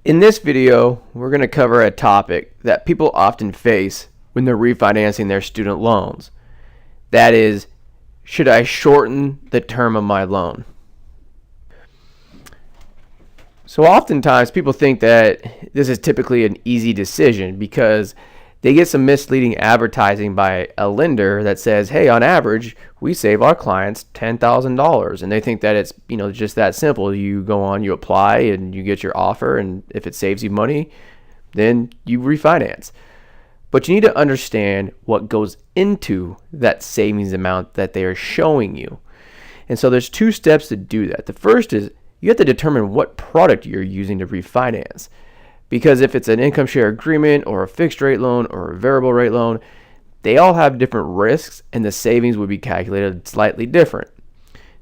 In this video, we're going to cover a topic that people often face when they're refinancing their student loans. That is, should I shorten the term of my loan? So oftentimes people think that this is typically an easy decision because they get some misleading advertising by a lender that says, hey, on average, we save our clients $10,000. And they think that it's, just that simple. You go on, you apply, and you get your offer. And if it saves you money, then you refinance. But you need to understand what goes into that savings amount that they are showing you. And so there's two steps to do that. The first is you have to determine what product you're using to refinance. Because if it's an income share agreement or a fixed rate loan or a variable rate loan, they all have different risks and the savings would be calculated slightly different.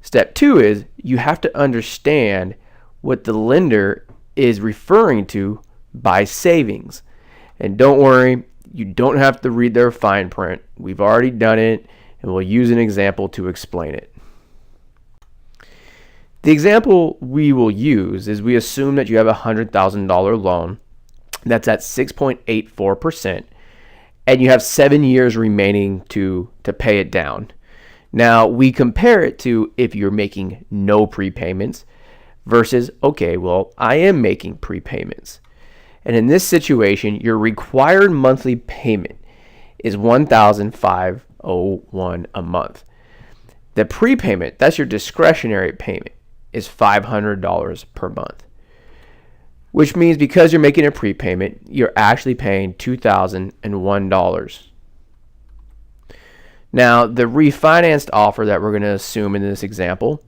Step two is you have to understand what the lender is referring to by savings. And don't worry, you don't have to read their fine print. We've already done it and we'll use an example to explain it. The example we will use is we assume that you have a $100,000 loan that's at 6.84% and you have 7 years remaining to pay it down. Now we compare it to if you're making no prepayments versus, okay, well, I am making prepayments. And in this situation, your required monthly payment is $1,501 a month. The prepayment, that's your discretionary payment, is $500 per month, which means because you're making a prepayment, you're actually paying $2,001. Now, the refinanced offer that we're going to assume in this example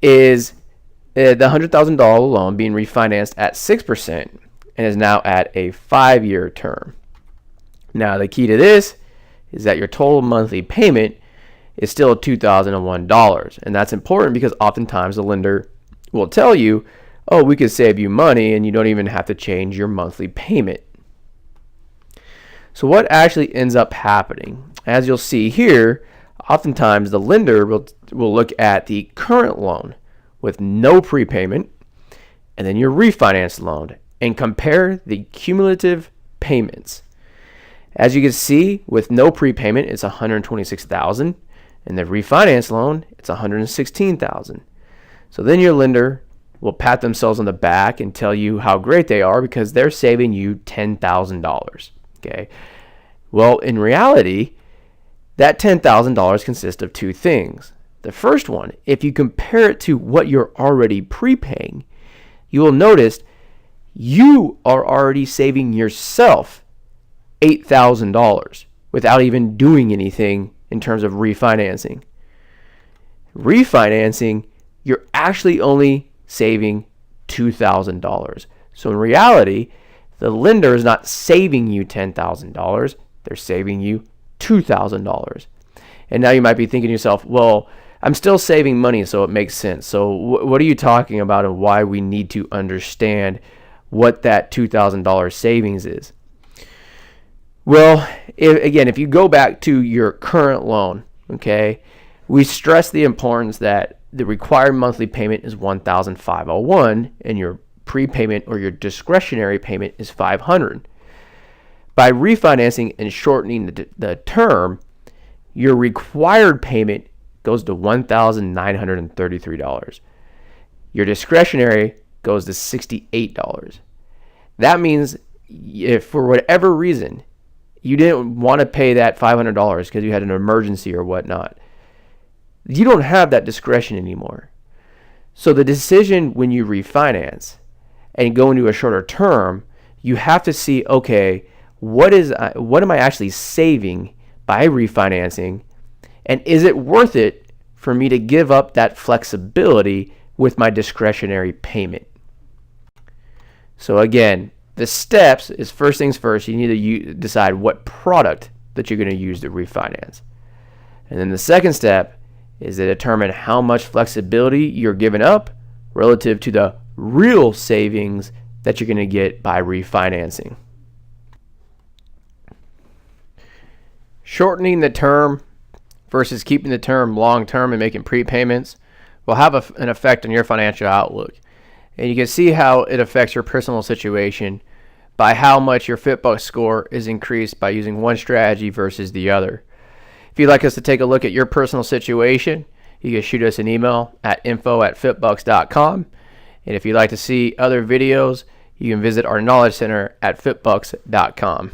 is the $100,000 loan being refinanced at 6% and is now at a 5-year term. Now, the key to this is that your total monthly payment is still $2,001. And that's important because oftentimes the lender will tell you, oh, we could save you money and you don't even have to change your monthly payment. So what actually ends up happening? As you'll see here, oftentimes the lender will look at the current loan with no prepayment and then your refinance loan and compare the cumulative payments. As you can see, with no prepayment, it's $126,000. And the refinance loan, it's $116,000. So then your lender will pat themselves on the back and tell you how great they are because they're saving you $10,000. Okay. Well, in reality, that $10,000 consists of two things. The first one, if you compare it to what you're already prepaying, you will notice you are already saving yourself $8,000 without even doing anything in terms of refinancing. Refinancing, you're actually only saving $2,000. So in reality, the lender is not saving you $10,000, they're saving you $2,000. And now you might be thinking to yourself, well, I'm still saving money, so it makes sense. So what are you talking about and why we need to understand what that $2,000 savings is? Well, if you go back to your current loan, okay, we stress the importance that the required monthly payment is $1,501 and your prepayment or your discretionary payment is $500. By refinancing and shortening the term, your required payment goes to $1,933. Your discretionary goes to $68. That means if for whatever reason you didn't want to pay that $500 because you had an emergency or whatnot, you don't have that discretion anymore. So the decision when you refinance and go into a shorter term, you have to see, okay, what am I actually saving by refinancing, and is it worth it for me to give up that flexibility with my discretionary payment? So again, the steps is first things first, you need to decide what product that you're going to use to refinance. And then the second step is to determine how much flexibility you're giving up relative to the real savings that you're going to get by refinancing. Shortening the term versus keeping the term long term and making prepayments will have an effect on your financial outlook. And you can see how it affects your personal situation by how much your FitBucks score is increased by using one strategy versus the other. If you'd like us to take a look at your personal situation, you can shoot us an email at info@fitbucks.com. And if you'd like to see other videos, you can visit our knowledge center at fitbucks.com.